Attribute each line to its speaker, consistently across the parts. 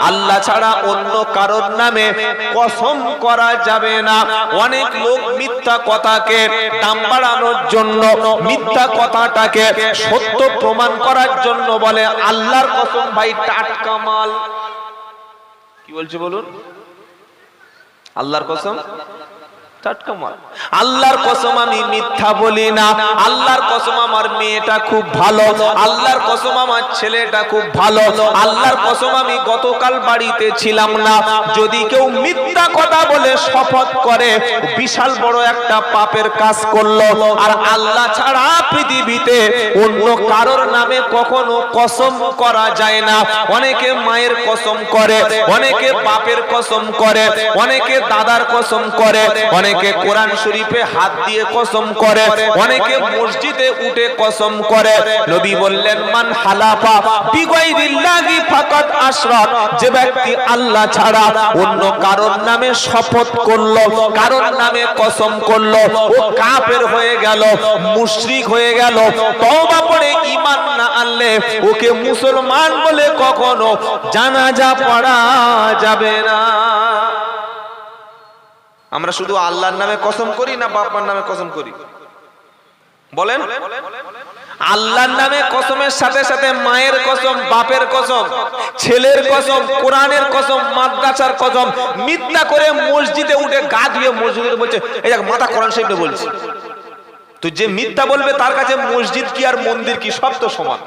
Speaker 1: আল্লাহ ছাড়া অন্য কারোর নামে কসম করা যাবে না। অনেক লোক মিথ্যা কথাকে দাম বাড়ানোর জন্য, মিথ্যা কথাটাকে সত্য প্রমাণ করার জন্য বলে আল্লাহর কসম ভাই টাটকা মাল। কি বলছে বলুন? আল্লাহর কসম টাটকা মাল। আল্লাহর কসম আমি মিথ্যা বলি না, আল্লাহর কসম আমার মেয়েটা খুব ভালো, আল্লাহর কসম আমার ছেলেটা খুব ভালো, আল্লাহর কসম আমি গতকাল বাড়িতে ছিলাম না। যদি কেউ মিথ্যা কথা বলে শপথ করে বিশাল বড় একটা পাপের কাজ করলো। আর আল্লাহ ছাড়া পৃথিবীতে অন্য কারোর নামে কখনো কসম করা যায় না। অনেকে মায়ের কসম করে, অনেকে বাপের কসম করে, অনেকে দাদার কসম করে, অনেকে কোরআন শরীফে হাত দিয়ে কসম করে, অনেকে মসজিদে উঠে কসম করে। নবী বললেন মান হালাফা বিগাইরিল্লাহি ফাকাদ আশরাক, যে ব্যক্তি আল্লাহ ছাড়া অন্য কারোর নামে শপথ করলো, কারোর নামে কসম করলো, ও কাফের হয়ে গেল, মুশরিক হয়ে গেল। তওবা করে ঈমান না আনলে ওকে মুসলমান বলে কখনো জানাজা পড়া যাবে না। আমরা শুধু আল্লাহর নামে কসম করি না বাবার নামে কসম করি? বলেন। আল্লাহর নামে কসমের সাথে সাথে মায়ের কসম, বাপের কসম, ছেলের কসম, কোরআনের কসম, মাদ্রাসার কসম, মিথ্যা করে মসজিদে উঠে গা ধুয়ে মসজিদে বলছে এই দেখ মাথা কোরআন শরীফে বলছে। তো যে মিথ্যা বলবে তার কাছে মসজিদ কি আর মন্দির কি সব তো সমান।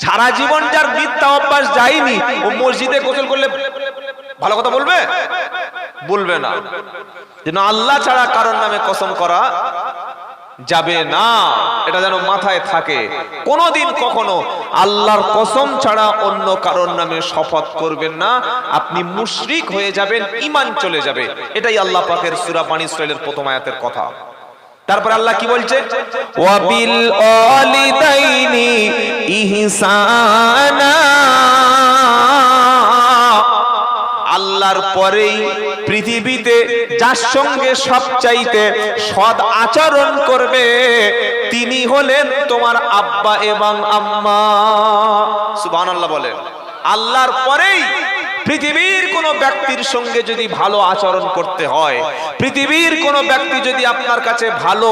Speaker 1: সারা জীবন যার মিথ্যা অভ্যাস যায়নি ও মসজিদে গোসল করলে ভালো কথা বলবে? বলবে না। যেন আল্লাহ ছাড়া কারোর নামে কসম করা যাবে না, এটা যেন মাথায় থাকে। কোনোদিন কখনো আল্লাহর কসম ছাড়া অন্য কারোর নামে শপথ করবেন না, আপনি মুশরিক হয়ে যাবেন, ঈমান চলে যাবে। এটাই আল্লাহ পাকের সূরা বানী ইসরাঈলের প্রথম আয়াতের কথা। তারপর আল্লাহ কি বলছে? ওয়াবিল ওয়ালিদাইনি ইহসানা, আল্লাহর পরেই পৃথিবীতে যার সঙ্গে সবচাইতে সৎ আচরণ করবে তিনি হলেন তোমার আব্বা এবং আম্মা। সুবহানাল্লাহ বলেন। আল্লাহর পরেই পৃথিবীর কোন ব্যক্তির সঙ্গে যদি ভালো আচরণ করতে হয়, পৃথিবীর কোন ব্যক্তি যদি আপনার কাছে ভালো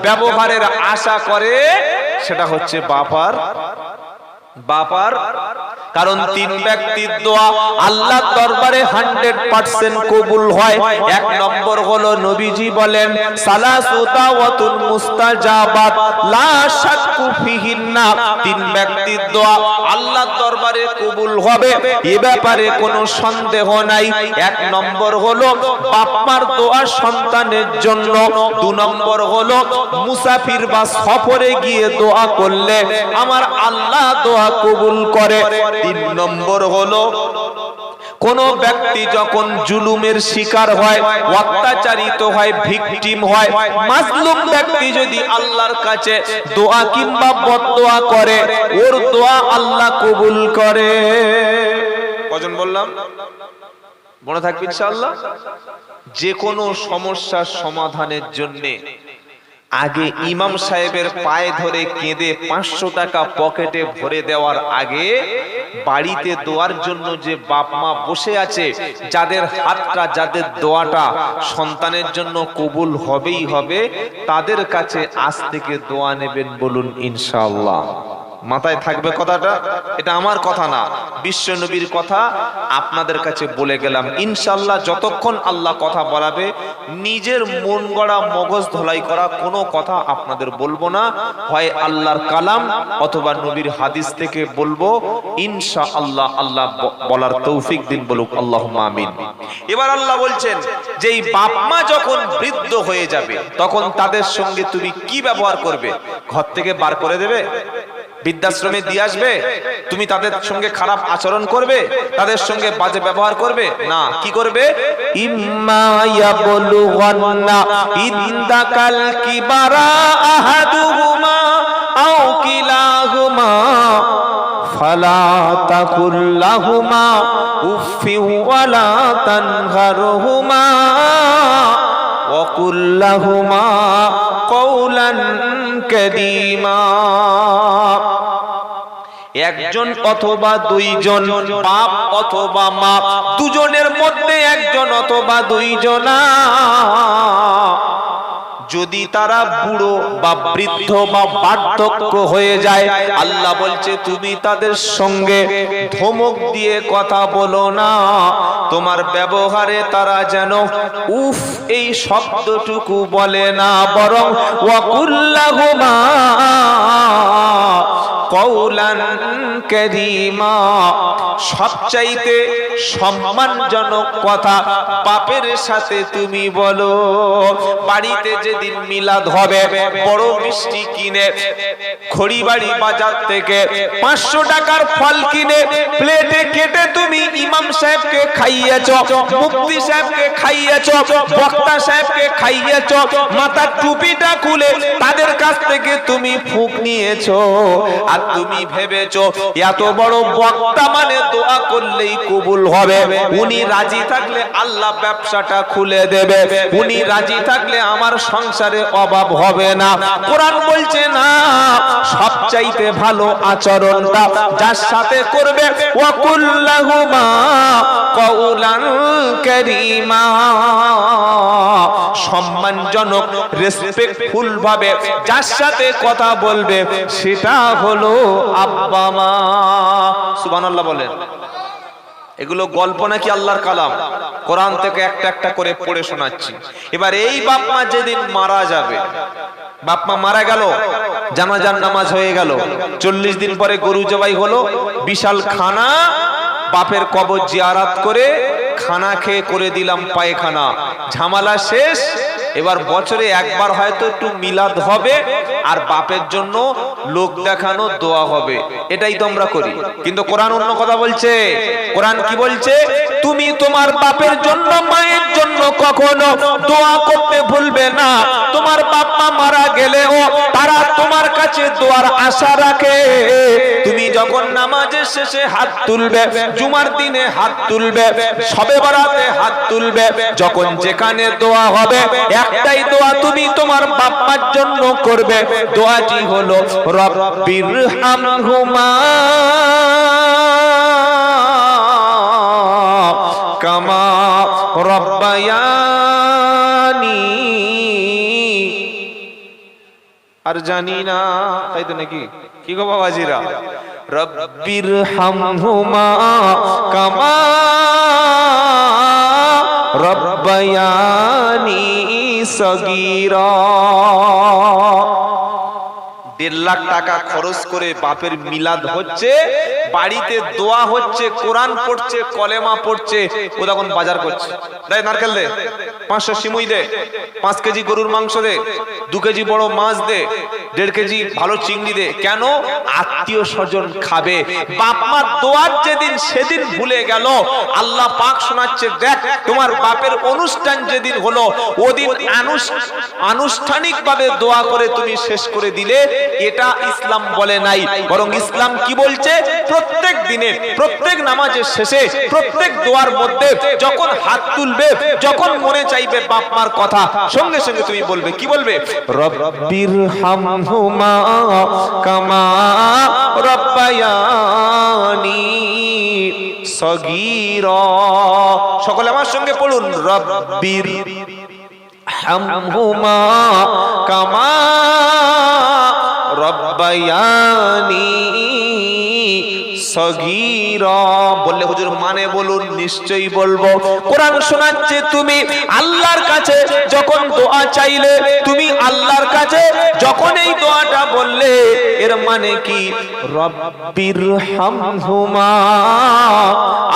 Speaker 1: ব্যবহারের আশা করে, সেটা হচ্ছে বাবার। কারণ তিন ব্যক্তির দোয়া আল্লাহর দরবারে 100% কবুল হয়। এক নম্বর হলো নবীজি বলেন সালাসু দাওয়াতুন মুস্তাজাবাত লা শাক্কু ফিহিন্না, তিন ব্যক্তির দোয়া আল্লাহর দরবারে কবুল হবে এ ব্যাপারে কোনো সন্দেহ নাই। এক নম্বর হলো বাপ মার দোয়া সন্তানের জন্য, দুই নম্বর হলো মুসাফির বা সফরে গিয়ে দোয়া করলে আমার আল্লাহ দোয়া কবুল করে। তিন নম্বর হলো কোন ব্যক্তি যখন জুলুমের শিকার হয়, অত্যাচারিত হয়, ভিকটিম হয়, মাজলুম ব্যক্তি যদি আল্লাহর কাছে দোয়া কিংবা বদদোয়া করে, ওর দোয়া আল্লাহ কবুল করে। কজন বললাম? মনে থাকবে ইনশাআল্লাহ। যে কোনো সমস্যার সমাধানের জন্য আগে ইমাম সাহেবের পায়ে ধরে কেঁদে 500 টাকা পকেটে ভরে দেওয়ার আগে বাড়িতে দোয়ার জন্য যে বাপ মা বসে আছে, যাদের হাতটা, যাদের দোয়াটা সন্তানের জন্য কবুল হবেই হবে, তাদের কাছে আজ থেকে দোয়া নেবেন। বলুন ইনশাআল্লাহ। মাথায় থাকবে কথাটা। এটা আমার কথা না, বিশ্ব নবীর কথা আপনাদের কাছে বলে গেলাম। ইনশাআল্লাহ যতক্ষণ আল্লাহ কথা বলাবে নিজের মন গড়া মগজ ধোলাই করা কোনো কথা আপনাদের বলবো না। হয় আল্লাহর কালাম অথবা নবীর হাদিস থেকে বলবো ইনশাআল্লাহ। আল্লাহ বলার তৌফিক দিন, বলুক আল্লাহুম্মা আমিন। এবার আল্লাহ বলছেন যে এই বাপ মা যখন বৃদ্ধ হয়ে যাবে তখন তাদের সঙ্গে তুমি কি ব্যবহার করবে? ঘর থেকে বার করে দেবে? বৃদ্ধাশ্রমে দিয়ে আসবে? তুমি তাদের সঙ্গে খারাপ আচরণ করবে? তাদের সঙ্গে বাজে ব্যবহার করবে? না। কি করবে? ইম্মা ইয়াবলুগান্না ইনদাকাল কিবারা আহাদুহুমা আও কিলাহুমা ফালা তাকুল লাহুমা উফফি ওয়ালা তানহারহুমা ওয়া কুল লাহুমা কাওলান কারীমা। একজন অথবা দুইজন, বাপ অথবা মা, দুজনের মধ্যে একজন অথবা দুইজনা যদি তারা বুড়ো বা বৃদ্ধ বা বার্ধক্য হয়ে যায়, আল্লাহ বলছে তুমি তাদের সঙ্গে ধমক দিয়ে কথা বলো না, তোমার ব্যবহারে তারা যেন উফ এই শব্দটুকু বলে না, বরং ওয়াকুল্লাহুমা কওলান কারীমা, সবচাইতে সম্মানজনক কথা বাপের সাথে তুমি বলো। বাড়িতে যেদিন মিলাদ হবে, বড় মিষ্টি কিনে খড়িবাড়ি বাজার থেকে 500 টাকার ফল কিনে প্লেটে কেটে তুমি ইমাম সাহেবকে খাইয়েছো, মুফতি সাহেবকে খাইয়েছো, বক্তা সাহেবকে খাইয়েছো, মাথার টুপিটা খুলে তাদের কাছ থেকে তুমি ফুঁক নিয়েছো, আর তুমি ভেবেছো এত বড় বক্তা মানে দোয়া করলেই কবুল হবে, উনি রাজি থাকলে আল্লাহ ব্যবসাটা খুলে দেবে, উনি রাজি থাকলে আমার সংসারে অভাব হবে না। কোরআন বলছে না, সবচাইতে ভালো আচরণটা যার সাথে করবে ওয়াকুল্লাহুমা কওলান কারীমা, সম্মানজনক রেসপেক্টফুল ভাবে যার সাথে কথা বলবে সেটা হলো আব্বা মা। সুবহানাল্লাহ বলেন। এগুলো গল্প নাকি আল্লাহর কালাম? কোরআন থেকে একটা একটা করে পড়ে শোনাচ্ছি। এবার এই বাপ মা যেদিন মারা যাবে, বাপ মা মারা গেল, জানাজার নামাজ হয়ে গেল, 40 দিন পরে গরু জবাই হলো, বিশাল খানা, বাপের কবর জিয়ারত করে খানা খেয়ে করে দিলাম পায়খানা, ঝামেলা শেষ। এবার বছরে একবার হয়তো একটু মিলাদ হবে আর বাপের জন্য লোক দেখানো দোয়া হবে, এটাই তো আমরা করি। কিন্তু কোরআন অন্য কথা বলছে। কোরআন কি বলছে? তুমি তোমার বাপের জন্য, মায়ের জন্য কখনো দোয়া করতে ভুলবে না। তোমার বাপ মা মারা গেলেও তারা তোমার কাছে দোয়ার আশা রাখে। তুমি যখন নামাজের শেষে হাত তুলবে, জুমার দিনে হাত তুলবে, শবে বরাতে হাত তুলবে, যখন যেখানে দোয়া হবে একটাই দোয়া তুমি তোমার বাপ মার জন্য করবে। দোয়াটি হলো রব্বিরহামহুমা কামা রব্বায়ানি, আর জানি না, তাই তো নাকি? কি গো বাবাজিরা? রব্বিরহামহুমা কামা রব্বায়ানি সগীরা। 1.5 লাখ টাকা খরচ করে বাপের মিলাদ হচ্ছে, বাড়িতে দোয়া হচ্ছে, কোরআন পড়ছে, কলেমা পড়ছে, ও তখন বাজার করছে। দেয় নারকেল দে, 500 সিমুই দে, 5 কেজি গরুর মাংস দে, 2 কেজি বড় মাছ দে, 1.5 কেজি ভালো চিংড়ি দে। কেন? আত্মীয় স্বজন খাবে। বাপ মার দোয়ার যেদিন সেদিন ভুলে গেল, আল্লাহ পাক শোনাচ্ছে, দেখ তোমার বাপের অনুষ্ঠান যেদিন হলো ওদিন আনুষ্ঠানিক ভাবে দোয়া করে তুমি শেষ করে দিলে, এটা ইসলাম বলে নাই। বরং ইসলাম কি বলছে? প্রত্যেক দিনে, প্রত্যেক নামাজের শেষে, প্রত্যেক দোয়ার মধ্যে যখন হাত তুলবে, যখন মনে চাইবে বাপ মার কথা, সঙ্গে সঙ্গে তুমি বলবে, কি বলবে? রব্বিরহামহুমা কামা রব্বায়ানি সগীরা। সকলে আমার সঙ্গে পড়ুন, রব্বিরহামহুমা কামা রব্বায়ানি সগীরা। বললে হুজুর মানে বলুন, নিশ্চয়ই বলবো। কোরআন শোনাচ্ছে, তুমি আল্লাহর কাছে যখন দোয়া চাইলে, তুমি আল্লাহর কাছে যখন এই দোয়াটা বললে, এর মানে কি? রব্বিরহামহুমা,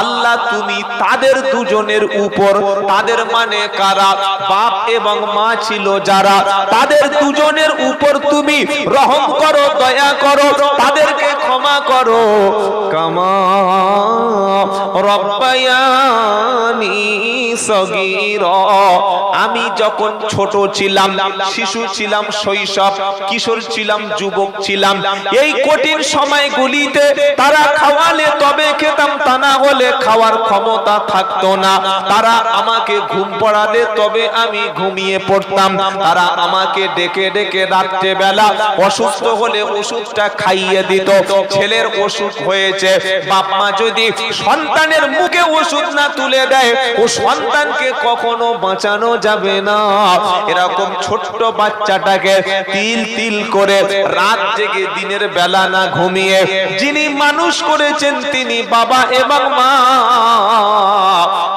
Speaker 1: আল্লাহ তুমি তাদের দুজনের উপর, তাদের মানে কারা? বাপ এবং মা ছিল যারা, তাদের দুজনের উপর তুমি রহম করো, দয়া করো, তাদেরকে ক্ষমা করো। কামা রব্বায়ানি সগীরা, আমি যখন ছোট ছিলাম, শিশু ছিলাম, শৈশব, কিশোর ছিলাম, যুবক ছিলাম, এই কঠিন সময়গুলিতে তারা খাওয়ালে তবে খেতাম, তা না হলে খাওয়ার ক্ষমতা থাকতো না। তারা আমাকে ঘুম পড়ালে তবে আমি ঘুমিয়ে পড়তাম। তারা আমাকে ডেকে ডেকে রাত্রে বেলা অসুস্থ হলে ওষুধটা খাইয়ে দিত। ছেলের অসুখ হয়েছে, বাপ মা যদি সন্তানের মুখে ওষুধ না তুলে দেয়, ও সন্তানকে কখনো বাঁচানো যাবে না। এরকম ছোট্ট বাচ্চাটাকে তিল তিল করে রাত জেগে দিনের বেলা না ঘুমিয়ে যিনি মানুষ করেছেন তিনি বাবা এবং মা।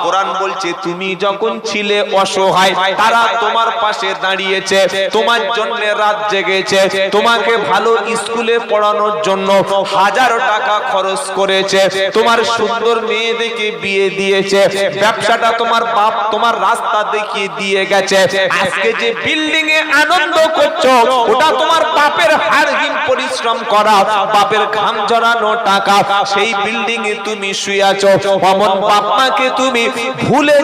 Speaker 1: কোরআন বলছে তুমি যখন ছিলে অসহায় তারা তোমার পাশে দাঁড়িয়েছে, তোমার জন্য রাত জেগেছে, তোমাকে ভালো স্কুলে পড়ানোর জন্য 1000 টাকা খরচ করেছে, তোমার সুন্দর মেয়ে দেখে বিয়ে দিয়েছে, ব্যবসাটা তোমার বাপ তোমার রাস্তা দেখিয়ে দিয়ে গেছে। আজকে যে বিল্ডিং এ আনন্দ করছো ওটা তোমার বাপের হাড়হিম পরিশ্রম করা, বাপের ঘাম ঝরানো টাকা। সেই বিল্ডিং এ তুমি শুয়ে আছো, অমন বাপ মাকে তুমি ভুলে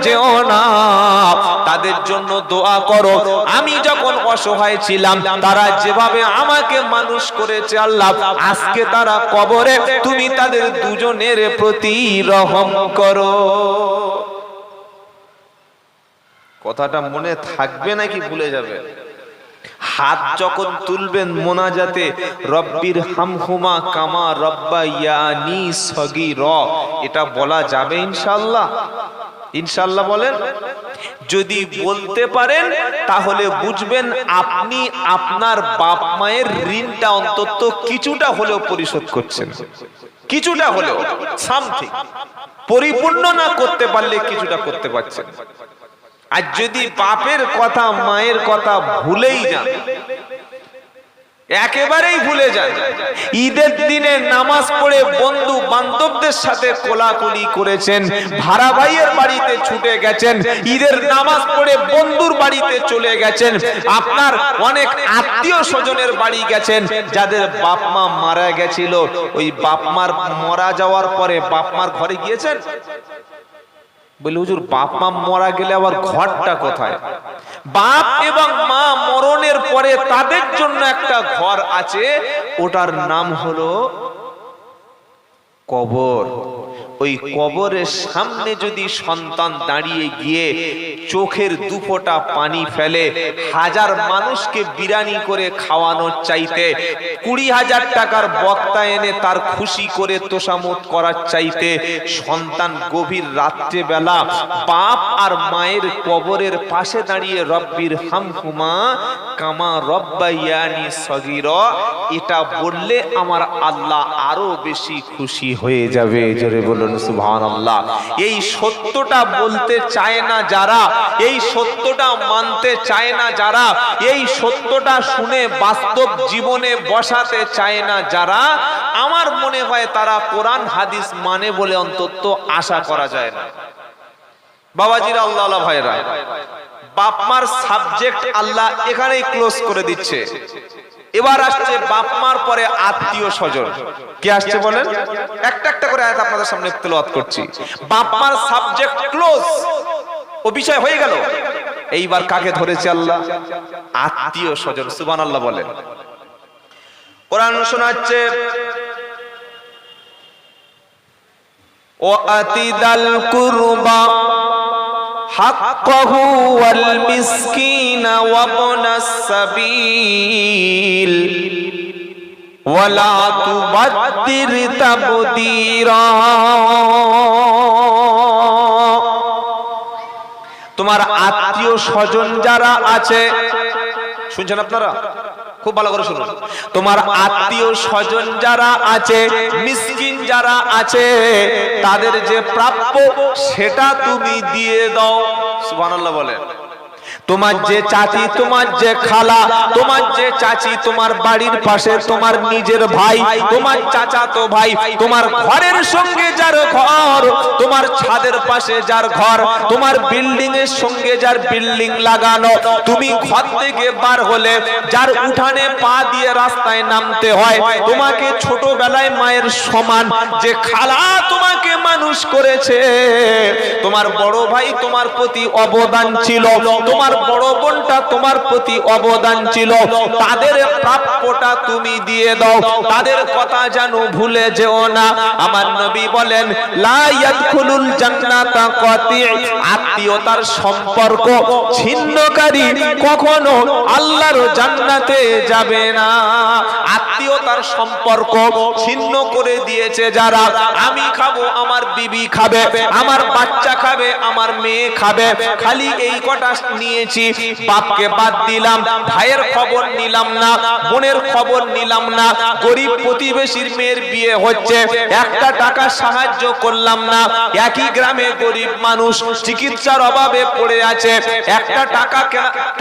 Speaker 1: যেও না। তাদের জন্য দোয়া করো। আমি যখন অসহায় ছিলাম তারা যেভাবে আমাকে মানুষ করেছে আল্লাহ, আজকে তারা কবরে, তুমি তাদের দুজনের প্রতি রহম করো। কথাটা মনে থাকবে নাকি ভুলে যাবে? হাত যখন তুলবেন মোনাজাতে, রব্বির হামহুমা কামা রব্বায়ানি সগীরা, এটা বলা যাবে ইনশাআল্লাহ? ইনশাআল্লাহ বলেন। যদি বলতে পারেন তাহলে বুঝবেন আপনি আপনার বাপ মায়ের ঋণটা অন্তত কিছুটা হলেও পরিশোধ করছেন, কিছুটা হলেও, সামথিং। পরিপূর্ণ না করতে পারলে কিছুটা করতে পারছেন। আর যদি বাপের কথা মায়ের কথা ভুলেই যান, একেবারেই ভুলে যান, ঈদের দিনে নামাজ পড়ে বন্ধু বান্ধবদের সাথে কোলাকুলি করেছেন, ভাড়া ভাইয়ের বাড়িতে ছুটে গেছেন, ঈদের নামাজ পড়ে বন্ধুর বাড়িতে চলে গেছেন, আপনার অনেক আত্মীয় স্বজনের বাড়ি গেছেন যাদের বাপ মা মারা গেছিল, ওই বাপ মার মারা যাওয়ার পরে বাপ মার ঘরে গিয়েছেন? বলে হুজুর বাপ মা মারা গেলে আবার ঘরটা কোথায়? বাপ এবং মা মরণের পরে তাদের জন্য একটা ঘর আছে, ওটার নাম হলো কবর। ওই কবরের সামনে যদি সন্তান দাঁড়িয়ে গিয়ে চোখের দুফোঁটা পানি ফেলে, 1000 মানুষকে বিরিয়ানি করে খাওয়ানোর চাইতে 20,000 টাকার বক্তা এনে তার খুশি করে তোষামত করার চাইতে, সন্তান গভীর রাত্রে বেলা বাপ আর মায়ের কবরের পাশে দাঁড়িয়ে রব্বির হামহুমা কামা রব্বায়ানি সগীরা, এটা বললে আমার আল্লাহ আরো বেশি খুশি হয়ে যাবে। জোরে বলুন সুবহানাল্লাহ। এই সত্যটা বলতে চায় না যারা, এই সত্যটা মানতে চায় না যারা, এই সত্যটা শুনে বাস্তব জীবনে বসাতে চায় না যারা, আমার মনে হয় তারা কোরআন হাদিস মানে বলে অন্তত আশা করা যায় না। বাবাজিরা, আল্লাহ ভাইরা, বাপ মার সাবজেক্ট আল্লাহ এখানেই ক্লোজ করে দিচ্ছে। এবার আসছে বাপ মার পরে আত্মীয় স্বজন। কে আসছে বলেন? একটা একটা করে আয়াত আপনাদের সামনে তেলাওয়াত করছি। বাপ মার সাবজেক্ট ক্লোজ, ও বিষয় হয়ে গেল। এইবার কাকে ধরেছে আল্লাহ? আত্মীয় স্বজন। সুবহানাল্লাহ বলেন। কোরআন শোনাচ্ছে, ও আতিদাল কুরবা হাক্কাহু ওয়াল মিসকিনা ওয়া ইবনাস সাবিল ওয়ালা তুবাদ্দির তাবদীরা। তোমার আত্মীয় স্বজন যারা আছে, শুনছেন আপনারা? খুব ভালো করে শুনুন। তোমার আত্মীয় স্বজন যারা আছে, মিসকিন যারা আছে, তাদের যে প্রাপ্য সেটা তুমি দিয়ে দাও। সুবহানাল্লাহ বলেন। তোমার যে চাচি, তোমার যে খালা, তোমার যে চাচি তোমার বাড়ির পাশে তোমার নিজের ভাই, তোমার চাচাতো ভাই, তোমার ঘরের সঙ্গে যার ঘর, তোমার ছাদের পাশে যার ঘর, তোমার বিল্ডিং এর সঙ্গে যার বিল্ডিং লাগানো, তুমি ঘর থেকে বার হলে যার উঠানে পা দিয়ে রাস্তায় নামতে হয়, তোমাকে ছোটবেলায় মায়ের সমান যে খালা তোমাকে মানুষ করেছে, তোমার বড় ভাই তোমার প্রতি অবদান ছিল, তোমার বড় বোনটা তোমার প্রতি অবদান ছিল, তাদের প্রাপ্যটা তুমি দিয়ে দাও, তাদের কথা যেন ভুলে যেও না। আমার নবী বলেন, লা ইয়াদখুল ইয়াদখুলুল জান্নাতা কাতি', আত্মীয়তার সম্পর্ক ছিন্নকারী কখনো আল্লাহর জান্নাতে যাবে না। আত্মীয়তার সম্পর্ক ছিন্ন করে দিয়েছে যারা, আমি খাবো, আমার বিবি খাবে, আমার বাচ্চা খাবে, আমার মেয়ে খাবে, খালি এই কটা নিয়েছি, বাপকে বাদ দিলাম, ভাইয়ের খবর নিলাম না, বোনের খবর নিলাম না, গরিব প্রতিবেশীর মেয়ের বিয়ে হচ্ছে, একটা টাকা সাহায্য করলাম না, একই গ্রামে গরিব মানুষ চিকিৎসার অভাবে পড়ে আছে, একটা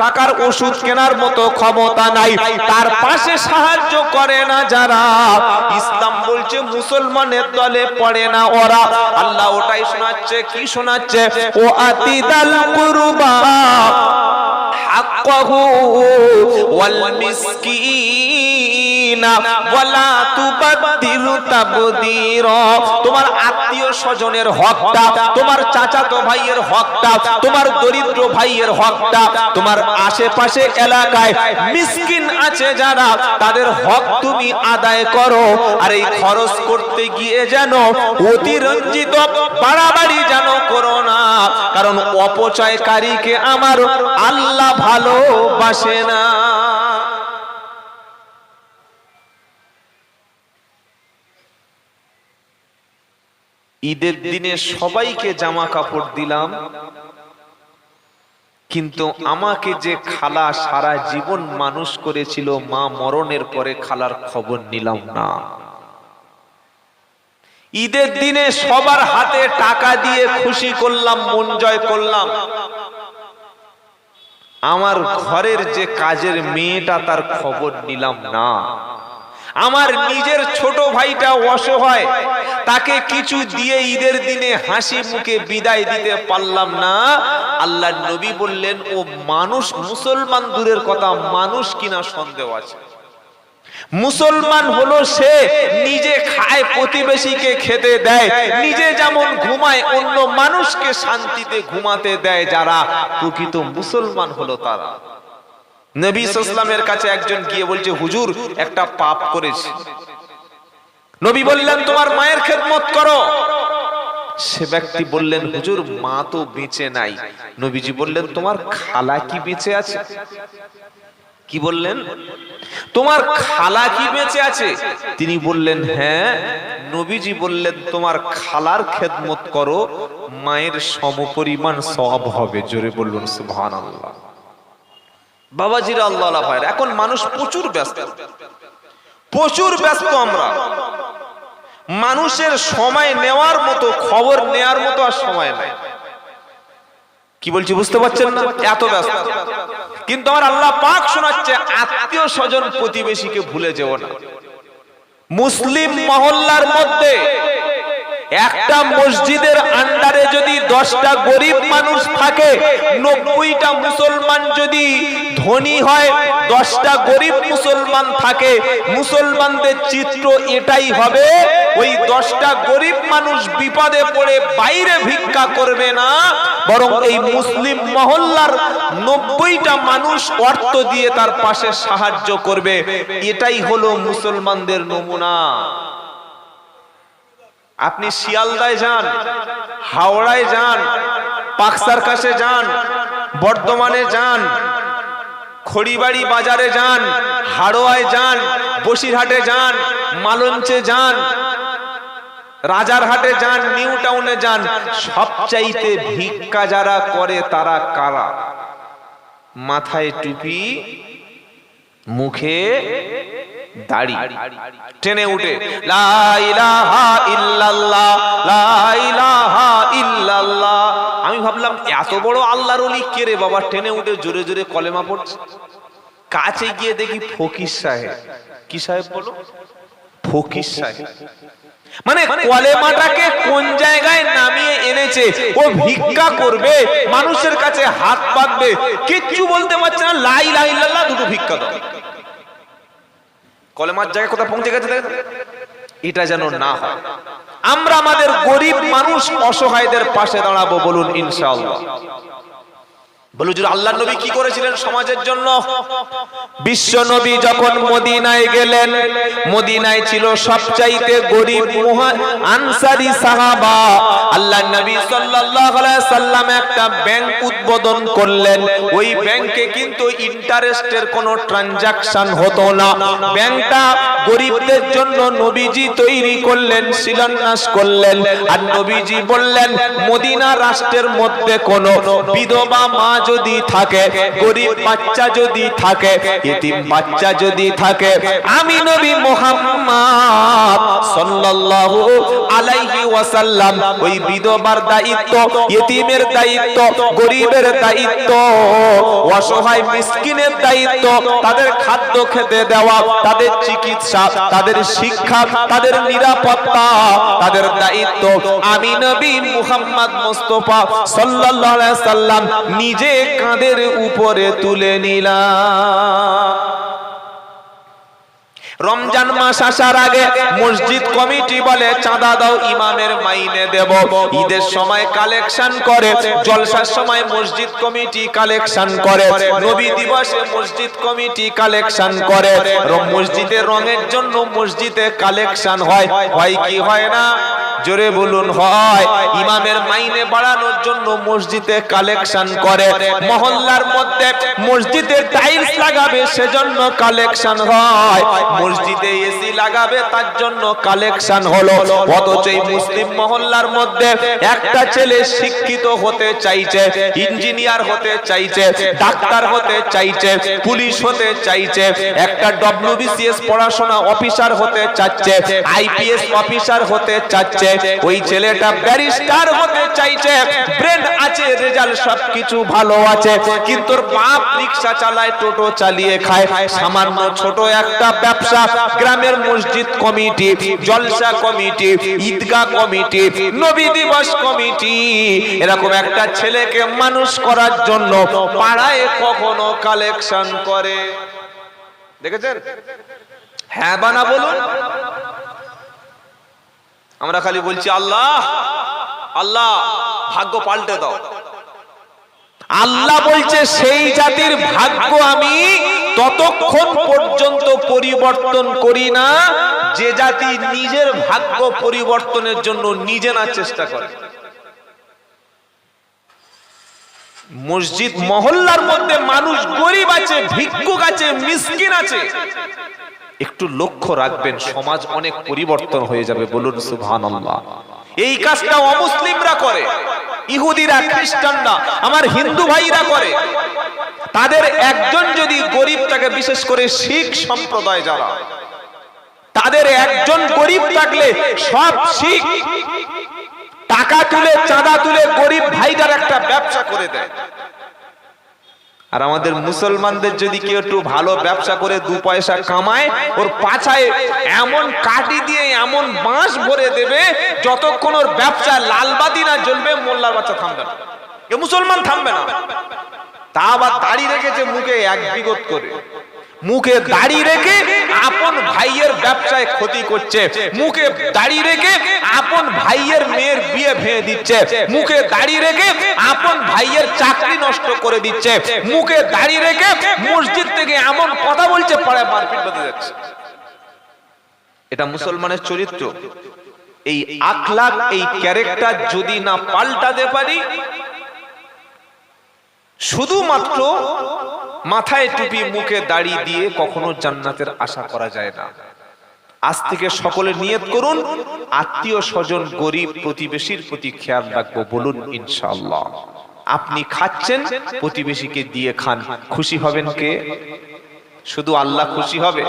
Speaker 1: টাকার ওষুধ কেনার মতো ক্ষমতা নাই, তার পাশে সাহায্য করে না যারা, ইসলাম বলছে মুসলমানের দলে পড়ে না ওরা। আল্লাহ ওটাই শোনাচ্ছে, কি শোনাচ্ছে? ও আতিদাল কুরবা হাক্কাহু ওয়াল মিসকিনা ওয়ালা তুবাদদিরু তাবদীরা। তোমার আত্মীয় স্বজনের হকটা, তোমার চাচাতো ভাইয়ের হকটা, তোমার দরিদ্র ভাইয়ের হকটা, তোমার আশেপাশে এলাকায় মিসকিন আছে যারা, তাদের হক তুমি আদায় করো। আর এই খরচ করতে গিয়ে যেন অতিরঞ্জিত বাড়াবাড়ি যেন করো না, কারণ অপচয়কারীকে আমার আল্লাহ ভালোবাসে না। ঈদের দিনে সবাইকে জামা কাপড় দিলাম, কিন্তু আমাকে যে খালা সারা জীবন মানুষ করেছিল, মা মরণের পরে খালার খবর নিলাম না। ঈদের দিনে সবার হাতে টাকা দিয়ে খুশি করলাম, মন জয় করলাম, আমার ঘরের যে কাজের মেয়েটা তার খবর নিলাম না। আমার নিজের ছোট ভাইটা অসহায়, তাকে কিছু দিয়ে ঈদের দিনে হাসি মুখে বিদায় দিতে পারলাম না। আল্লাহর নবী বললেন, ও মানুষ, মুসলমান দূরের কথা, মানুষ কিনা সন্দেহ আছে। মুসলমান হলো সে নিজে খায়, প্রতিবেশীকে খেতে দেয়, নিজে যেমন ঘুমায় অন্য মানুষকে শান্তিতে ঘুমাতে দেয়, যারা প্রকৃত মুসলমান হলো তারা। নবী সাল্লাল্লাহু আলাইহি ওয়াসাল্লামের কাছে একজন গিয়ে বলছে, হুজুর একটা পাপ করেছি। নবী বললেন, তোমার মায়ের খেদমত করো। সে ব্যক্তি বললেন, হুজুর মা তো বেঁচে নাই। নবীজি বললেন, তোমার খালা কি বেঁচে আছে? কি বললেন? তোমার খালা কি বেঁচে আছে? তিনি বললেন, হ্যাঁ। নবীজি বললেন, তোমার খালার খেদমত করো, মায়ের সমপরিমাণ সওয়াব হবে। জোরে বলুন সুবহানাল্লাহ। বাবাজিরা, আল্লাহ ভাইরা, এখন মানুষ প্রচুর ব্যস্ত, প্রচুর ব্যস্ত। আমরা মানুষের সময় নেওয়ার মতো, খবর নেওয়ার মতো আর সময় নাই। কি বলছি বুঝতে পারছেন না? এত ব্যস্ত। কিন্তু আমার আল্লাহ পাক শোনাচ্ছে, আত্মীয় স্বজন প্রতিবেশীকে ভুলে যেও না। মুসলিম মহল্লার মধ্যে একটা মসজিদের আন্ডারে যদি 10টা গরিব মানুষ থাকে, 90টা মুসলমান যদি ধনী হয়, 10টা গরিব মুসলমান থাকে, মুসলমানদের চিত্র এটাই হবে, ওই 10টা গরিব মানুষ বিপদে পড়ে বাইরে ভিক্ষা করবে না, বরং এই মুসলিম মহল্লার 90টা মানুষ অর্থ দিয়ে তার পাশে সাহায্য করবে। এটাই হলো মুসলমানদের নমুনা। আপনি শিয়ালদায় যান, হাওড়ায় যান, পাকসার কাছে যান, বর্ধমানে যান, খড়িবাড়ি বাজারে যান, হাড়োয়ায় যান, বসিরহাটে যান, মালঞ্চে যান, রাজারহাটে যান, নিউ টাউনে যান, সবচাইতে ভিক্ষা যারা করে তারা কারা? মাথায় টুপি, মুখে দাড়ি, টেনে উঠে লা ইলাহা ইল্লাল্লাহ, লা ইলাহা ইল্লাল্লাহ। আমি ভাবলাম, এত বড় আল্লাহর ওলি কে রে বাবা, টেনে উঠে জোরে জোরে কলেমা পড়ছে। কাছে গিয়ে দেখি ফকির সাহেব। কি সাহেব বলো? ফকির সাহেব। মানে কলেমাটাকে কোন জায়গায় নামিয়ে এনেছে, ও ভিক্ষা করবে, মানুষের কাছে হাত পাতবে, কিচ্ছু বলতে পারছে না, লা ইলাহা ইল্লাল্লাহ, দুটো ভিক্ষা দাও। কলেমার জায়গায় কোথায় পৌঁছে গেছে দেখেন। এটা যেন না হয়। আমরা আমাদের গরিব মানুষ অসহায়দের পাশে দাঁড়াবো, বলুন ইনশাআল্লাহ। বলে হুজুর আল্লাহর নবী কি করেছিলেন সমাজের জন্য? বিশ্ব নবী যখন মদিনায় গেলেন, মদিনায় ছিল সবচাইতে গরিব আনসারী সাহাবা। আল্লাহর নবী সাল্লাল্লাহু আলাইহি সাল্লাম একটা ব্যাংক উদ্বোধন করলেন। ওই ব্যাংকে কিন্তু ইন্টারেস্টের কোনো ট্রানজাকশন হতো না। ব্যাংকটা গরিবদের জন্য নবীজি তৈরি করলেন, শিলান্যাস করলেন। আর নবীজি বললেন, মদিনা রাষ্ট্রের মধ্যে কোনো বিধবা মা যদি থাকে, গরিব বাচ্চা যদি থাকে, ইতিম বাচ্চা যদি থাকে, আমি নবী মুহাম্মদ সাল্লাল্লাহু আলাইহি ওয়াসাল্লাম ওই বিধবার দায়িত্ব, ইতিমের দায়িত্ব, গরিবের দায়িত্ব, অসহায় মিসকিনের দায়িত্ব, তাদের খাদ্য খেতে দেওয়া, তাদের চিকিৎসা, তাদের শিক্ষা, তাদের নিরাপত্তা, তাদের দায়িত্ব আমি নবী মুহাম্মদ মুস্তাফা সাল্লাল্লাহু আলাইহি সাল্লাম নিজে কাঁধের উপরে তুলে নিলাম। রমজান মাস আসার আগে মসজিদ কমিটি বলে চাঁদা দাও, ইমামের মাইনে দেব। ঈদের সময় কালেকশন করে, জলসার সময় মসজিদ কমিটি কালেকশন করে, নবী দিবসে মসজিদ কমিটি কালেকশন করে, মসজিদের রঙের জন্য মসজিদে কালেকশন হয়। হয় কি হয় না? জোরে বলুন হয়। ইমামের মাইনে বাড়ানোর জন্য মসজিদে কালেকশন করে, মহল্লার মধ্যে মসজিদে টাইলস লাগাবে সেজন্য কালেকশন হয়, মসজিদে এসি লাগাবে তার জন্য কালেকশন হলো। অথচ এই মুসলিম মহল্লার মধ্যে একটা ছেলে শিক্ষিত হতে চাইছে, ইঞ্জিনিয়ার হতে চাইছে, ডাক্তার হতে চাইছে, পুলিশ হতে চাইছে, একটা ডব্লিউবিসিএস পড়াশোনা অফিসার হতে চাচ্ছে, আইপিএস অফিসার হতে চাচ্ছে, ওই ছেলেটা ব্যারিস্টার হতে চাইছে, ব্রেন আছে, রেজাল্ট সবকিছু ভালো আছে, কিন্তু ওর বাপ রিকশা চালায়, টোটো চালিয়ে খায়, সামান্য ছোট একটা ব্যবসা, গ্রামের মসজিদ কমিটি, জলসা কমিটি, ঈদগাহ কমিটি, নবী দিবস কমিটি, এরকম একটা ছেলেকে মানুষ করার জন্য পাড়ায় কখনো কালেকশন করে? দেখেছেন? হ্যাঁ বানা বলুন। আমরা খালি বলছি আল্লাহ আল্লাহ, ভাগ্য পাল্টে দাও। আল্লাহ বলছে সেই জাতির ভাগ্য আমি ততক্ষণ পর্যন্ত পরিবর্তন করি না যে জাতি নিজের ভাগ্য পরিবর্তনের জন্য নিজে না চেষ্টা করে। মসজিদ মহল্লার মধ্যে মানুষ গরিব আছে, ভিক্ষুক আছে, মিসকিন আছে, একটু লক্ষ্য রাখবেন, সমাজ অনেক পরিবর্তন হয়ে যাবে। বলুন সুবহানাল্লাহ। এই কাজটা অমুসলিমরা করে, ইহুদিরা, খ্রিস্টানরা, আমার হিন্দু ভাইরা করে। তাদের একজন যদি গরিব থাকে, বিশেষ করে শিখ সম্প্রদায় যারা, তাদের একজন গরিব থাকলে সব শিখ টাকা তুলে, চাঁদা তুলে গরিব ভাইটার একটা ব্যবসা করে দেয়। আর আমাদের মুসলমানদের যদি কেউ একটু ভালো ব্যবসা করে দু পয়সা কামায়, ওর পাছায় এমন কাঠি দিয়ে এমন বাঁশ ভরে দেবে, যতক্ষণ ওর ব্যবসা লালবাতি না জ্বলবে মোল্লার বাচ্চা থামবে না, এ মুসলমান থামবে না। তা আবার দাড়ি রেখেছে মুখে এক বিগত করে, মুখে দাড়ি রেখে আপন ভাইয়ের ব্যবসায় ক্ষতি করছে, মুখে দাড়ি রেখে আপন ভাইয়ের মেয়ের বিয়ে ভেঙে দিচ্ছে, মুখে দাড়ি রেখে আপন ভাইয়ের চাকরি নষ্ট করে দিচ্ছে, মুখে দাড়ি রেখে মসজিদ থেকে এমন কথা বলছে পাড়ায় মারপিট বেঁধে যাচ্ছে। এটা মুসলমানের চরিত্র। এই আখলাক, এই ক্যারেক্টার যদি না পাল্টাতে পারি, শুধুমাত্র মাথায় টুপি মুখে দাড়ি দিয়ে কখনো জান্নাতের আশা করা যায় না। আজ থেকে সকলে নিয়ত করুন, আত্মীয় স্বজন, গরিব প্রতিবেশীর প্রতি খেয়াল রাখবো। বলুন ইনশাআল্লাহ। আপনি খাচ্ছেন, প্রতিবেশীকে দিয়ে খান, খুশি হবেন কে? শুধু আল্লাহ খুশি হবে।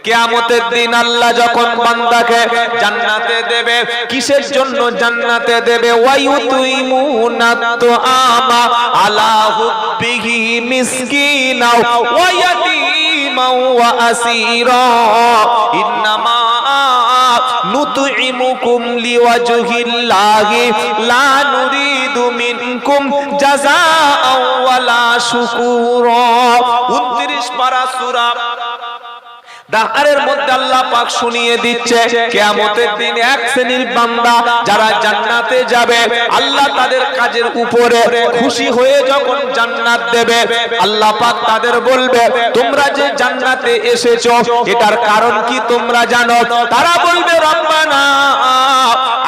Speaker 1: কিয়ামতের দিন আল্লাহ যখন বান্দাকে জান্নাতে দেবে, কিসের জন্য জান্নাতে দেবে? ওয়ায়ুতুইমুনা তুআমা আলা হুব্বিহি মিসকিনা ওয়া ইয়াতীমা ওয়া আসীরা ইন্নামা নুতইমুকুম লিওয়াজহিল্লাহি লা নুরিদু মিনকুম জাযাআ ওয়ালা শুকুরা। 29 পারা সূরা দাহারের মধ্যে আল্লাহ পাক শুনিয়ে দিচ্ছে কিয়ামতের দিন এক শ্রেণীর বান্দা যারা জান্নাতে যাবে, আল্লাহ তাদের কাজের উপরে খুশি হয়ে যখন জান্নাত দেবে, আল্লাহ পাক তাদের বলবে তোমরা যে জান্নাতে এসেছো এটার কারণ কি তোমরা জানো? তারা বলবে রব্বানা,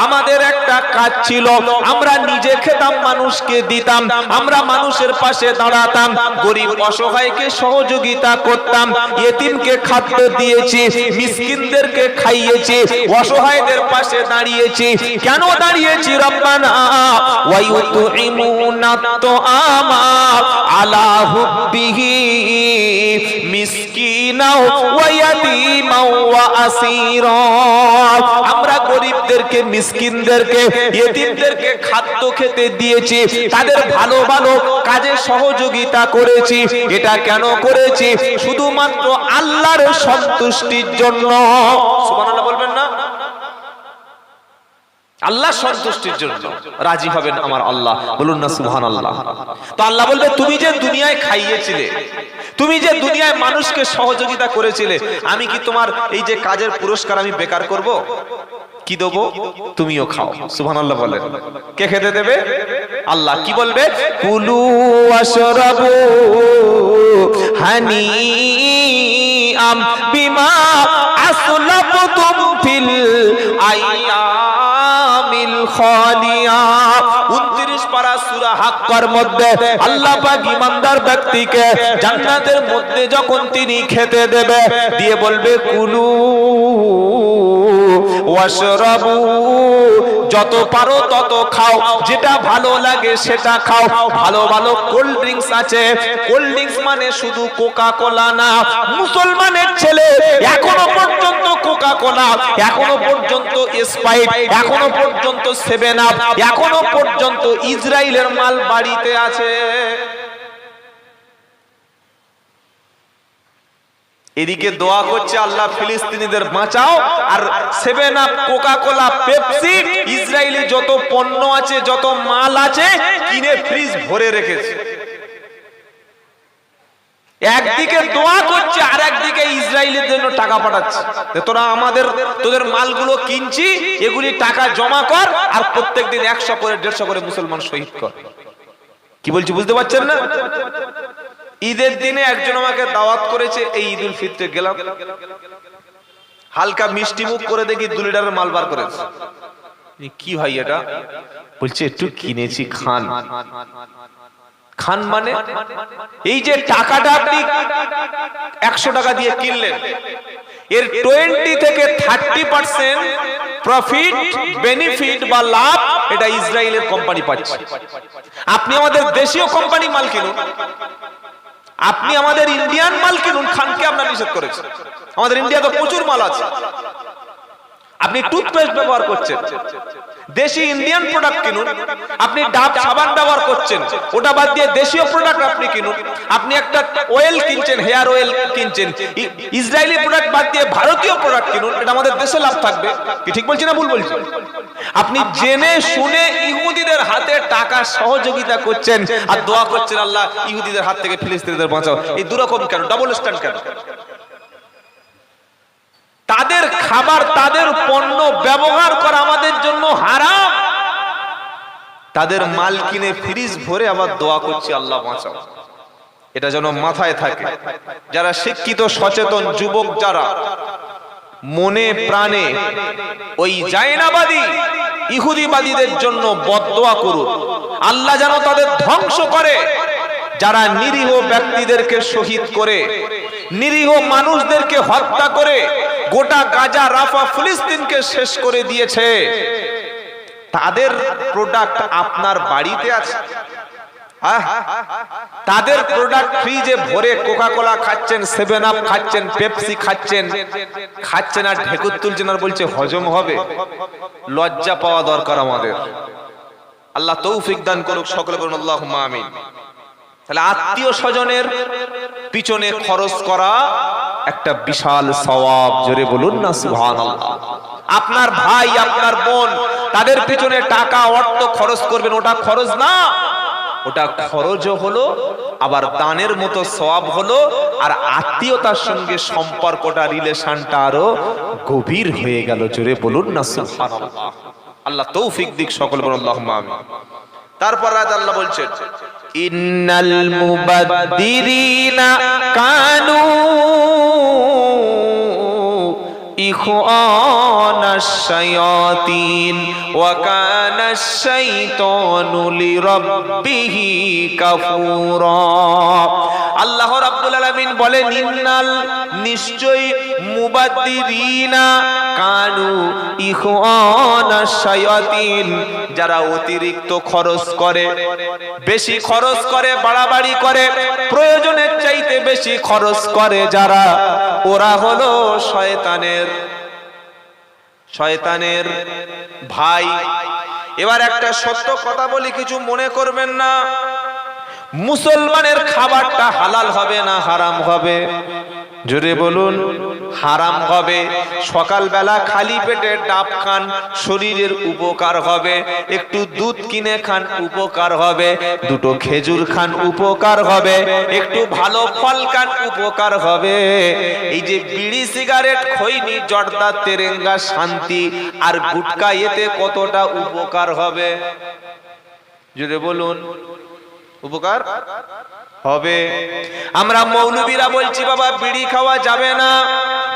Speaker 1: আমাদের একটা কাজ ছিল, আমরা নিজে খেতাম, মানুষকে দিতাম, আমরা মানুষের পাশে দাঁড়াতাম, গরিব অসহায়কে সহযোগিতা করতাম, ইয়েতিমকে খাদ্য দিয়েছি, মিসকিনদেরকে খাইয়েছি, অসহায়দের পাশে দাঁড়িয়েছি। কেন দাঁড়িয়েছি রব্বানা? ওয়ায়ুতুইমুনা তুআমা আলা হুব্বিহি মিসকিনা ওয়া ইয়াতীমা ওয়া আসীরা। আমরা গরিবদেরকে, মিসকিনদেরকে, ইয়েতিমদেরকে খাদ্য খেতে দিয়েছি, তাদের ভালো ভালো কাজে সহযোগিতা করেছি। এটা কেন করেছি? শুধুমাত্র আল্লাহর সন্তুষ্টির জন্য। সুবহানাল্লাহ বলবেন না? আল্লাহ সন্তুষ্টির জন্য রাজি হবেন আমার আল্লাহ, বলুন না সুবহানাল্লাহ। তো আল্লাহ বলবে তুমি যে দুনিয়ায় খাইয়েছিলে, তুমি যে দুনিয়ায় মানুষকে সহযোগিতা করেছিলে, আমি কি তোমার এই যে কাজের পুরস্কার আমি বেকার করব? কি দেবো? তুমিও খাও। সুবহানাল্লাহ বলেন। কে খেতে দেবে? আল্লাহ। কি বলবে? কুলু ওয়াশরাবু হানিআম বিমা আসলাফতুম ফিল আইয়ামিল খালিয়া। 29 পারা সূরা হাক্কার মধ্যে আল্লাহ পাক ঈমানদার ব্যক্তিকে জান্নাতের মধ্যে যখন তিনি খেতে দেবে, দিয়ে বলবে কুলু ওয়াশরাবু, যত পারো তত খাও, যেটা ভালো লাগে সেটা খাও। ভালো ভালো কোল্ড ড্রিঙ্কস আছে, কোল্ড ড্রিঙ্কস মানে শুধু কোকা কোলা না। মুসলমানের ছেলে এখনো পর্যন্ত কোকা কোলা, এখনো পর্যন্ত স্প্রাইট, এখনো পর্যন্ত 7 আপ, এখনো পর্যন্ত ইসরায়েলের মাল বাড়িতে আছে। এদিকে দোয়া করছে আল্লাহ ফিলিস্তিনিদের বাঁচাও, আর 7 up, Coca Cola, Pepsi, Israeli যত পণ্য আছে, যত মাল আছে কিনে ফ্রিজ ভরে রেখেছে। একদিকে দোয়া করছে আর একদিকে ইসরায়েলের জন্য টাকা পাঠাচ্ছে, তোরা তোদের মালগুলো কিনছি, এগুলি টাকা জমা কর, আর প্রত্যেকদিন 100 করে 150 করে মুসলমান শহীদ কর। কি বলছি বুঝতে পারছেন না? ঈদের দিনে একজন আমাকে দাওয়াত করেছে, এই ঈদ উল ফিতরে গেলাম, হালকা মিষ্টি মুখ করে দেখি 2 লিটারের মাল বার করেছে। কি ভাই এটা? বলছে একটু কিনেছি, খান। খান মানে এই যে টাকাটা আপনি 100 টাকা দিয়ে কিনলেন, এর 20 থেকে 30% প্রফিট, বেনিফিট বা লাভ এটা ইসরায়েলের কোম্পানি পাচ্ছে। আপনি আমাদের দেশীয় কোম্পানি মাল কিনুন, আপনি আমাদের ইন্ডিয়ান মাল কিনুন, খানকে আমরা নিষেধ করেছি। আমাদের ইন্ডিয়াতে প্রচুর মাল আছে। আপনি টুথপেস্ট ব্যবহার করছেন, দেশি ইন্ডিয়ান প্রোডাক্ট কিনুন। আপনি ডাব সাবান ব্যবহার করছেন, ওটা বাদ দিয়ে দেশীয় প্রোডাক্ট আপনি কিনুন। আপনি একটা অয়েল কিনছেন, হেয়ার অয়েল কিনছেন, ইসরায়েলি প্রোডাক্ট বাদ দিয়ে ভারতীয় প্রোডাক্ট কিনুন, এটা আমাদের দেশে লাভ থাকবে। কি ঠিক বলছি না ভুল বলছি? আপনি জেনে শুনে ইহুদিদের হাতে টাকা সহযোগিতা করছেন আর দোয়া করছেন আল্লাহ ইহুদিদের হাত থেকে ফিলিস্তিনিদের বাঁচাও। এই দুরকম কেন? ডাবল স্ট্যান্ড কেন? তাদের খাবার, তাদের পণ্য ব্যবহার করা আমাদের জন্য হারাম। তাদের মাল কিনে ফ্রিজ ভরে আবার দোয়া করছি আল্লাহ বাঁচাও। এটা যেন মাথায় থাকে। যারা শিক্ষিত সচেতন যুবক, যারা মনে প্রাণে ওই জায়নাবাদী ইহুদিবাদীদের জন্য বদদোয়া করুন, আল্লাহ যেন তাদের ধ্বংস করে। যারা নিরীহ ব্যক্তিদেরকে শহীদ করে, নিরীহ মানুষদেরকে হত্যা করে গোটা গাজা, রাফা, ফিলিস্তিনকে শেষ করে দিয়েছে, তাদের প্রোডাক্ট আপনার বাড়িতে আছে। তাদের প্রোডাক্ট ফ্রিজে ভরে কোকা কোলা খাচ্ছেন, 7 আপ খাচ্ছেন, পেপসি খাচ্ছেন আর ঢেকুর তুলছেন আর বলছে হজম হবে। লজ্জা পাওয়া দরকার আমাদের। আল্লাহ তৌফিক দান করুক, সকলে বলুন আল্লাহুম্মা আমিন। তাহলে আত্মীয় স্বজনের পিছনে খরচ করা একটা বিশাল সওয়াব, জোরে বলুন না সুবহানাল্লাহ। আপনার ভাই, আপনার বোন, তাদের পিছনে টাকা অর্থ খরচ করবেন, ওটা খরচ না, ওটা খরচও হলো, আবার দানের মতো সওয়াব হলো, আর আত্মীয়তার সঙ্গে সম্পর্কটা, রিলেশনটা আরো গভীর হয়ে গেল। জোরে বলুন না সুবহানাল্লাহ। আল্লাহ তৌফিক দিক, সকল বলুন আল্লাহুম্মা আমিন। তারপর আয়াত আল্লাহ বলছেন, ইন্নাল মুবাদ্দিরিনা কানু ইখওয়ানাশ শায়াতিন ওয়া কানাশ শাইতানু লিরাব্বিহি কাফুরা। আল্লাহ রাব্বুল আলামিন বলেন, ইন্নাল, নিশ্চয়ই, মুবাদ্দিরিনা কানু ইখওয়ানাশ শায়াতিন, যারা অতিরিক্ত খরচ করে, বেশি খরচ করে, বাড়াবাড়ি করে, প্রয়োজনের চাইতে বেশি খরচ করে যারা, ওরা হলো শয়তানের ভাই। এবার একটা সত্য কথা বলি, কিছু মনে করবেন না। মুসলমানের খাবারটা হালাল হবে না হারাম হবে? জোরে বলুন। হারাম হবে। সকালবেলা খালি পেটে ডাব খান, শরীরের উপকার হবে। একটু দুধ কিনে খান, উপকার হবে। দুটো খেজুর খান, উপকার হবে। একটু ভালো ফল খান, উপকার হবে। এই যে বিড়ি, সিগারেট, খৈনি, জর্দা, তেরেঙ্গা, শান্তি আর গুটকা, এতে কতটা উপকার হবে? জোরে বলুন। উপকার হবে। আমরা মৌলবীরা বলছি, বাবা বিড়ি খাওয়া যাবে না,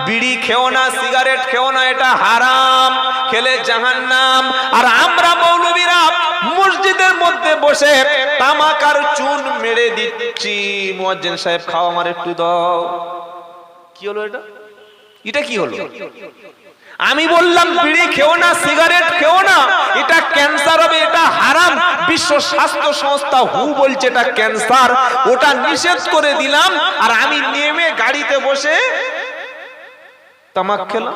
Speaker 1: বিড়ি খেও না, সিগারেট খেও না, এটা হারাম, খেলে জাহান্নাম। আর আমরা মৌলবীরা মসজিদের মধ্যে বসে তামাক আর চুন মেরে দিচ্ছি। মুয়াজ্জিন সাহেব, খাও, আমার একটু দাও। কি হলো এটা? এটা কি হলো? আমি বললাম বিড়ি খেও না, সিগারেট খেও না, এটা ক্যান্সার হবে, এটা হারাম। বিশ্ব স্বাস্থ্য সংস্থা হু বলছে এটা ক্যান্সার, ওটা নিষেধ করে দিলাম। আর আমি নেমে গাড়িতে বসে তামাক খেলাম,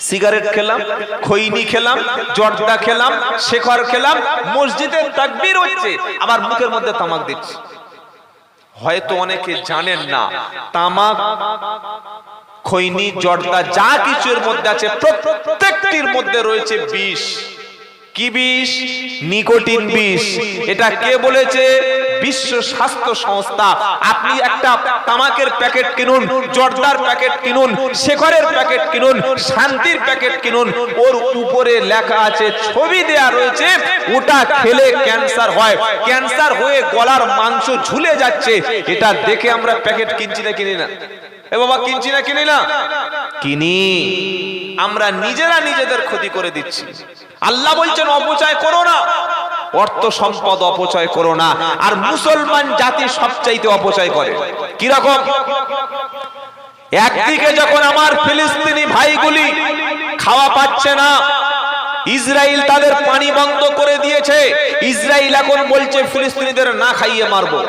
Speaker 1: সিগারেট খেলাম, খৈনি খেলাম, জর্দা খেলাম, শেখর খেলাম, মসজিদে তাকবীর হচ্ছে, আবার মুখের মধ্যে তামাক দিচ্ছি। হয়তো অনেকে জানেন না, তামাক, খৈনি, জর্দা যা কিছুর মধ্যে আছে, প্রত্যেকটির মধ্যে রয়েছে বিষ। কি বিষ? নিকোটিন বিষ। এটা কে বলেছে? বিশ্ব স্বাস্থ্য সংস্থা। আপনি একটা তামাকের প্যাকেট কিনুন, জর্দার প্যাকেট কিনুন, শেখরের প্যাকেট কিনুন, শান্তির প্যাকেট কিনুন, ওর উপরে লেখা আছে, ছবি দেয়া রয়েছে, ওটা খেলে ক্যান্সার হয়। ক্যান্সার হয়ে গলার মাংস ঝুলে যাচ্ছে। এটা দেখে আমরা প্যাকেট কিনছি না কিনি না? এ বাবা, কিনছি না কিনি না? কিনি। আমরা নিজেরা নিজেদের ক্ষতি করে দিচ্ছি। আল্লাহ বলছেন অপচয় করো না, অর্থ সম্পদ অপচয় করো না। আর মুসলমান জাতি সবচাইতে অপচয় করে। কিরকম? একদিকে যখন আমার ফিলিস্তিনি ভাইগুলি খাওয়া পাচ্ছে না, ইসরায়েল তাদের পানি বন্ধ করে দিয়েছে, ইসরায়েল এখন বলছে ফিলিস্তিনিদের না খাইয়ে মারবো।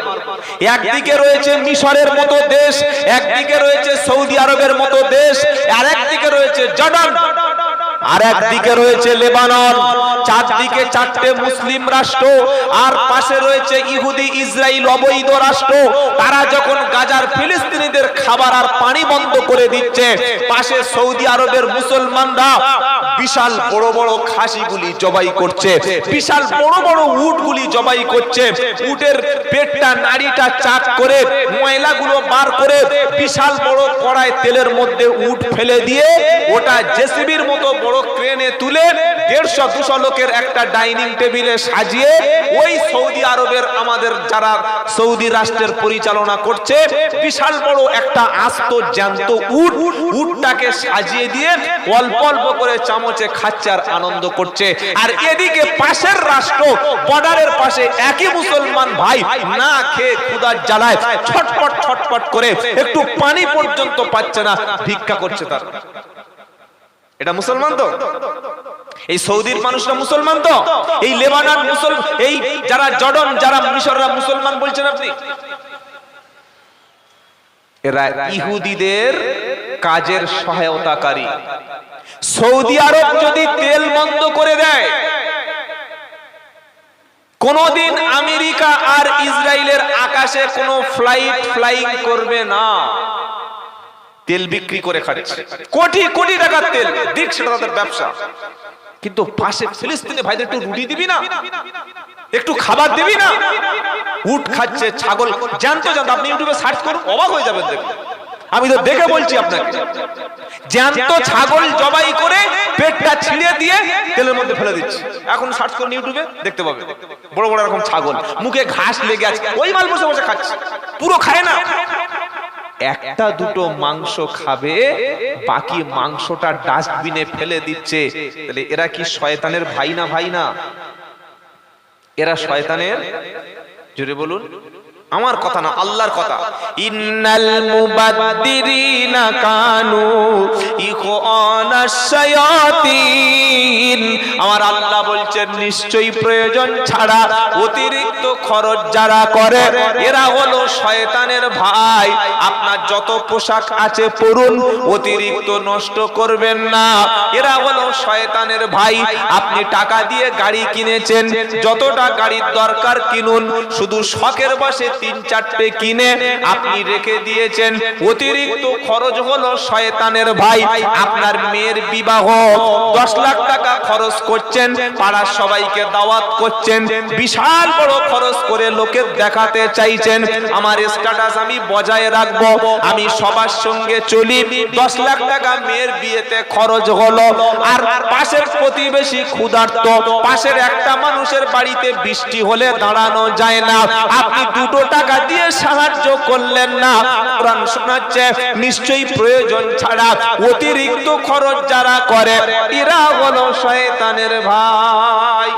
Speaker 1: একদিকে রয়েছে মিশরের মতো দেশ, একদিকে রয়েছে সৌদি আরবের মতো দেশ, আর একদিকে রয়েছে জর্ডান, আর একদিকে রয়েছে লেবানন। চারদিকে চারটে মুসলিম রাষ্ট্র, আর পাশে রয়েছে ইহুদি ইসরায়েল অবৈধ রাষ্ট্র। তারা যখন গাজার ফিলিস্তিনিদের খাবার আর পানি বন্ধ করে দিচ্ছে, পাশে সৌদি আরবের মুসলমানরা বিশাল বড় বড় খাসিগুলি জবাই করছে, বিশাল বড় বড় উটগুলি জবাই করছে। উটের পেটটা, নাড়িটা চাক করে, ময়লাগুলো বার করে, বিশাল বড় কড়াই তেলের মধ্যে উট ফেলে দিয়ে, ওটা জেসিবির মতো বড় ক্রেনে তুলে 150-200 লোকের একটা ডাইনিং টেবিলে সাজিয়ে, ওই সৌদি আরবের আমাদের যারা সৌদি রাষ্ট্রের পরিচালনা করছে, বিশাল বড় একটা আস্ত জ্যান্ত উটটাকে সাজিয়ে দিয়ে অল্প অল্প করে চামচে খাচ্ছে আর আনন্দ করছে। আর এদিকে পাশের রাষ্ট্র, বর্ডারের পাশে একই মুসলমান ভাই না খেয়ে ক্ষুধার জ্বালায় ছটপট ছটপট করে একটু পানি পর্যন্ত পাচ্ছে না, ভিক্ষা করছে। তার এটা মুসলমান তো? এই সৌদির মানুষরা মুসলমান তো? এই লেবানন মুসলমান, এই যারা জর্ডান, যারা মিশররা মুসলমান বলছেন আপনি? এরা ইহুদিদের কাজের সহায়তাকারী। সৌদি আরব যদি তেল বন্ধ করে দেয়, কোনদিন আমেরিকা আর ইসরায়েলের আকাশে কোনো ফ্লাইট ফ্লাইং করবে না। তেল বিক্রি করে খাচ্ছে, কোটি কোটি টাকার তেল দিক, সেটা তাদের ব্যবসা। কিন্তু পাশে ফিলিস্তিনি ভাইদের একটু রুটি দিবি না? একটু খাবার দিবি না, উট খাচ্ছে, ছাগল জ্যান্ত জ্যান্ত। আপনি ইউটিউবে সার্চ করুন, অবাক হয়ে যাবেন দেখুন। আমি তো দেখে বলছি আপনাকে, জ্যান্ত ছাগল জবাই করে পেটটা ছিঁড়ে দিয়ে তেলের মধ্যে ফেলে দিচ্ছে। এখন সার্চ করুন ইউটিউবে, দেখতে পাবেন বড় বড় এরকম ছাগল, মুখে ঘাস লেগে আছে, ওই মাল বসে বসে খাচ্ছে, পুরো খায় না। একটা দুটো মাংস খাবে, বাকি মাংসটা ডাস্টবিনে ফেলে দিচ্ছে। তাহলে এরা কি শয়তানের ভাই না? ভাই না, এরা শয়তানের, জোরে বলুন, আমার কথা না, আল্লাহর কথা। ইন্নাল মুবাদদিরিনা কানু ইখওয়ানাশ শায়াতিন, আমার আল্লাহ বলছেন নিশ্চয়ই প্রয়োজন ছাড়া অতিরিক্ত খরচ যারা করে এরা হলো শয়তানের ভাই। আপনার যত পোশাক আছে পরুন, অতিরিক্ত নষ্ট করবেন না, এরা হলো শয়তানের ভাই। আপনি টাকা দিয়ে গাড়ি কিনেছেন, যতটা গাড়ির দরকার কিনুন, শুধু শখের বসে 3-4টে কিনে আপনি রেখে দিয়েছেন, অতিরিক্ত খরচ হলো শয়তানের ভাই। আপনার মেয়ের বিবাহ 10 লাখ টাকা খরচ করছেন, পাড়ার সবাইকে দাওয়াত করছেন, বিশাল বড় খরচ করে লোকের দেখাতে চাইছেন আমার স্ট্যাটাস আমি বজায় রাখবো, আমি সবার সঙ্গে চলি। 10 লাখ টাকা মেয়ের বিয়েতে খরচ হলো, আর পাশের প্রতিবেশী ক্ষুধার্ত, পাশের একটা মানুষের বাড়িতে বৃষ্টি হলে দাঁড়ানো যায় না, আপনি 2 টাকা দিয়ে সাহায্য করলেন না। কোরআন শোনাচ্ছে নিশ্চয়ই প্রয়োজন ছাড়া অতিরিক্ত খরচ যারা করে এরা হলো শয়তানের ভাই।